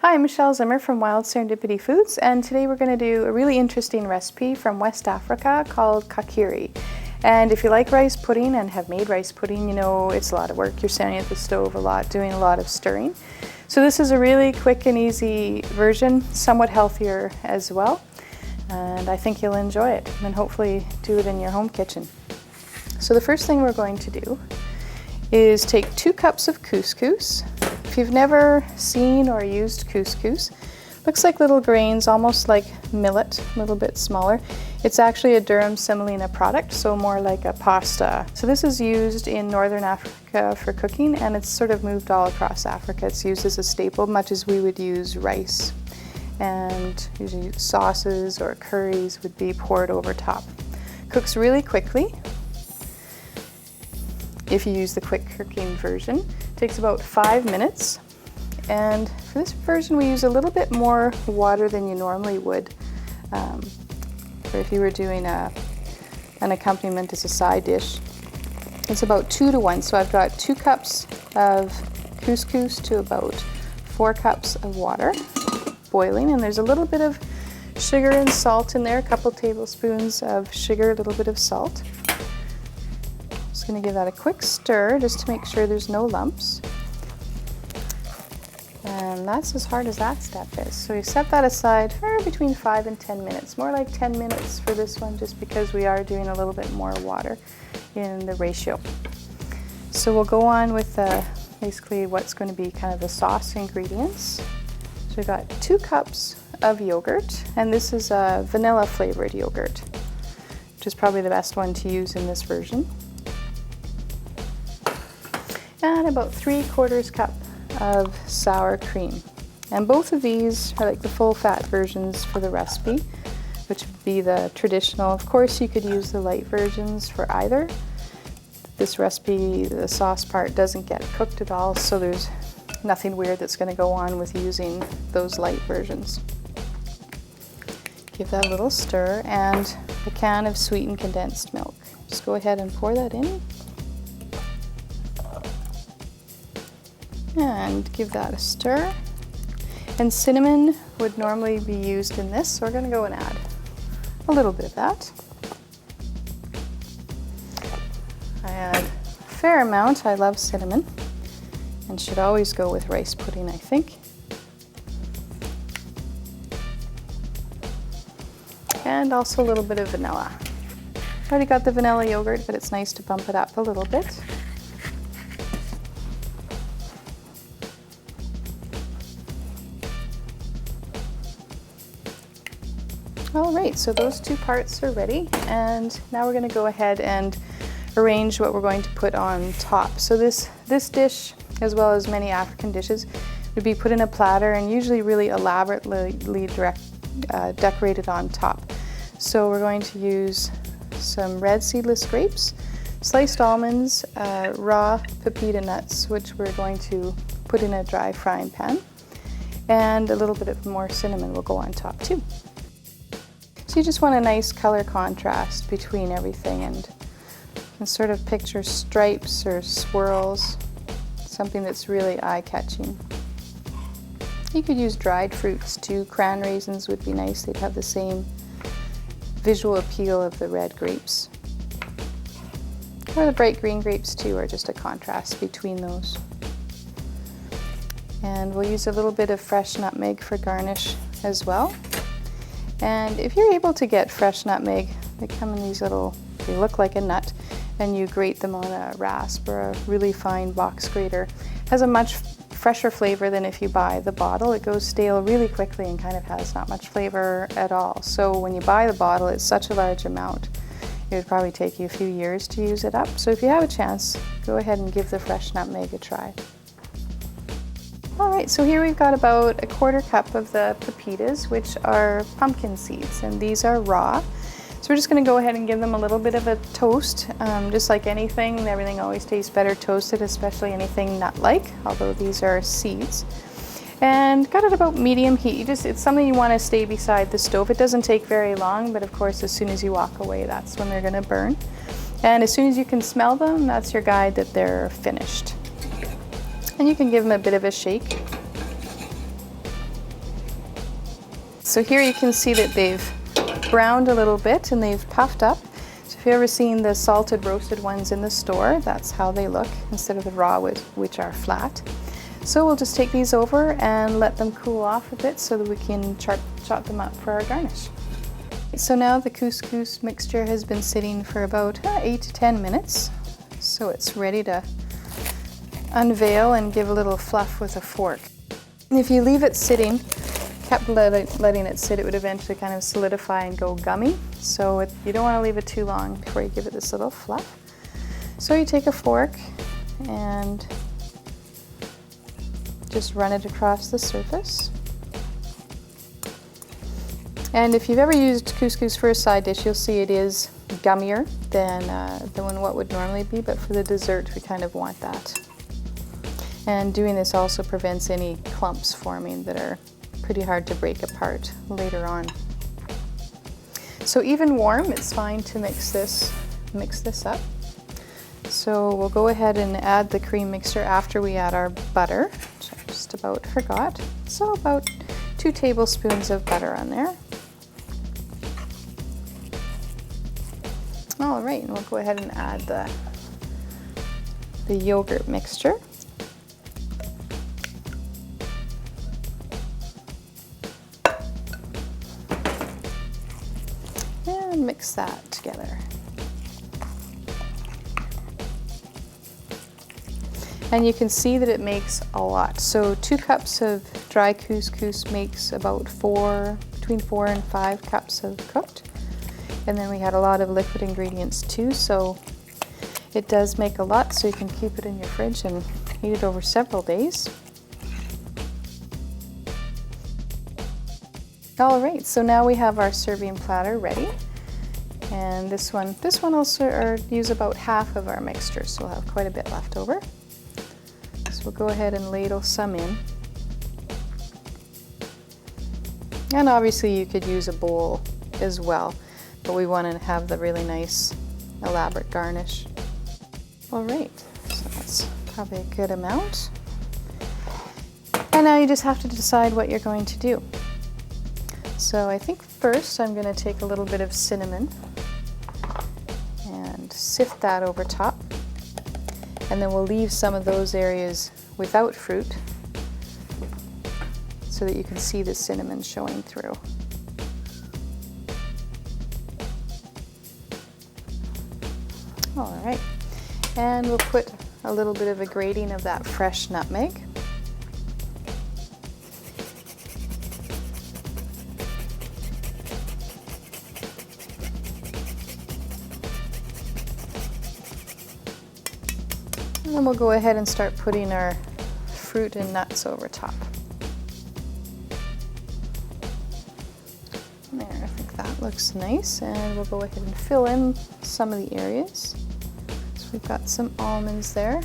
Hi, I'm Michelle Zimmer from Wild Serendipity Foods, and today we're going to do a really interesting recipe from West Africa called kakiri. And if you like rice pudding and have made rice pudding, you know it's a lot of work. You're standing at the stove a lot, doing a lot of stirring. So this is a really quick and easy version, somewhat healthier as well. And I think you'll enjoy it, and hopefully do it in your home kitchen. So the first thing we're going to do is take 2 cups of couscous. If you've never seen or used couscous, looks like little grains, almost like millet, a little bit smaller. It's actually a durum semolina product, so more like a pasta. So this is used in Northern Africa for cooking, and it's sort of moved all across Africa. It's used as a staple, much as we would use rice. And usually sauces or curries would be poured over top. Cooks really quickly. If you use the quick cooking version, it takes about 5 minutes. And for this version, we use a little bit more water than you normally would. Or if you were doing an accompaniment as a side dish, it's about 2 to 1. So I've got 2 cups of couscous to about 4 cups of water boiling, and there's a little bit of sugar and salt in there, a couple tablespoons of sugar, a little bit of salt. Just going to give that a quick stir just to make sure there's no lumps. And that's as hard as that step is. So you set that aside for between 5 and 10 minutes, more like 10 minutes for this one, just because we are doing a little bit more water in the ratio. So we'll go on with basically what's going to be kind of the sauce ingredients. So we've got 2 cups of yogurt, and this is a vanilla flavored yogurt, which is probably the best one to use in this version. And about 3/4 cup of sour cream. And both of these are like the full fat versions for the recipe, which would be the traditional. Of course, you could use the light versions for either. This recipe, the sauce part doesn't get cooked at all, so there's nothing weird that's going to go on with using those light versions. Give that a little stir, and a can of sweetened condensed milk. Just go ahead and pour that in. And give that a stir. And cinnamon would normally be used in this, so we're going to go and add a little bit of that. I add a fair amount. I love cinnamon, and should always go with rice pudding, I think. And also a little bit of vanilla. Already got the vanilla yogurt, but it's nice to bump it up a little bit. All right, so those 2 parts are ready, and now we're going to go ahead and arrange what we're going to put on top. So this dish, as well as many African dishes, would be put in a platter and usually really elaborately decorated on top. So we're going to use some red seedless grapes, sliced almonds, raw pepita nuts, which we're going to put in a dry frying pan, and a little bit of more cinnamon will go on top too. So you just want a nice color contrast between everything, and you can sort of picture stripes or swirls, something that's really eye-catching. You could use dried fruits too. Cran raisins would be nice. They'd have the same visual appeal of the red grapes. Or the bright green grapes too are just a contrast between those. And we'll use a little bit of fresh nutmeg for garnish as well. And if you're able to get fresh nutmeg, they come in these little, they look like a nut, and you grate them on a rasp or a really fine box grater. It has a much fresher flavor than if you buy the bottle. It goes stale really quickly and kind of has not much flavor at all. So when you buy the bottle, it's such a large amount, it would probably take you a few years to use it up. So if you have a chance, go ahead and give the fresh nutmeg a try. All right, so here we've got about 1/4 cup of the pepitas, which are pumpkin seeds, and these are raw. So we're just going to go ahead and give them a little bit of a toast. Just like anything, everything always tastes better toasted, especially anything nut-like, although these are seeds. And got it about medium heat. It's something you want to stay beside the stove. It doesn't take very long, but of course, as soon as you walk away, that's when they're going to burn. And as soon as you can smell them, that's your guide that they're finished. And you can give them a bit of a shake. So here you can see that they've browned a little bit and they've puffed up. So if you've ever seen the salted roasted ones in the store, that's how they look instead of the raw, which are flat. So we'll just take these over and let them cool off a bit so that we can chop them up for our garnish. So now the couscous mixture has been sitting for about 8 to 10 minutes. So it's ready to unveil and give a little fluff with a fork. If you leave it sitting, kept letting it sit, it would eventually kind of solidify and go gummy. So you don't want to leave it too long before you give it this little fluff. So you take a fork and just run it across the surface. And if you've ever used couscous for a side dish, you'll see it is gummier than what would normally be, but for the dessert we kind of want that. And doing this also prevents any clumps forming that are pretty hard to break apart later on. So even warm, it's fine to mix this up. So we'll go ahead and add the cream mixture after we add our butter, which I just about forgot. So about 2 tablespoons of butter on there. All right, and we'll go ahead and add the yogurt mixture. And mix that together. And you can see that it makes a lot. So 2 cups of dry couscous makes about between 4 and 5 cups of cooked. And then we had a lot of liquid ingredients too, so it does make a lot, so you can keep it in your fridge and eat it over several days. All right, so now we have our serving platter ready. And this one will use about half of our mixture, so we'll have quite a bit left over. So we'll go ahead and ladle some in. And obviously you could use a bowl as well, but we want to have the really nice elaborate garnish. All right, so that's probably a good amount. And now you just have to decide what you're going to do. So I think first I'm going to take a little bit of cinnamon and sift that over top. And then we'll leave some of those areas without fruit so that you can see the cinnamon showing through. All right, and we'll put a little bit of a grating of that fresh nutmeg. And then we'll go ahead and start putting our fruit and nuts over top. There, I think that looks nice, and we'll go ahead and fill in some of the areas. So we've got some almonds there.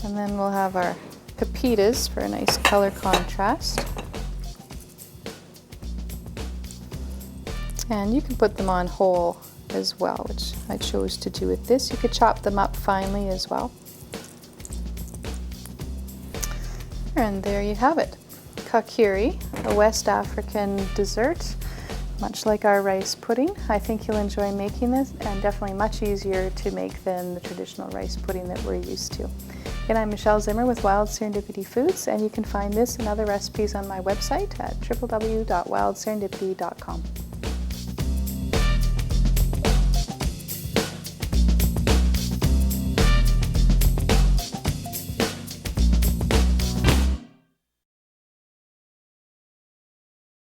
And then we'll have our pepitas for a nice color contrast. And you can put them on whole as well, which I chose to do with this. You could chop them up finely as well. And there you have it. Kakiri, a West African dessert, much like our rice pudding. I think you'll enjoy making this, and definitely much easier to make than the traditional rice pudding that we're used to. And I'm Michelle Zimmer with Wild Serendipity Foods, and you can find this and other recipes on my website at www.wildserendipity.com.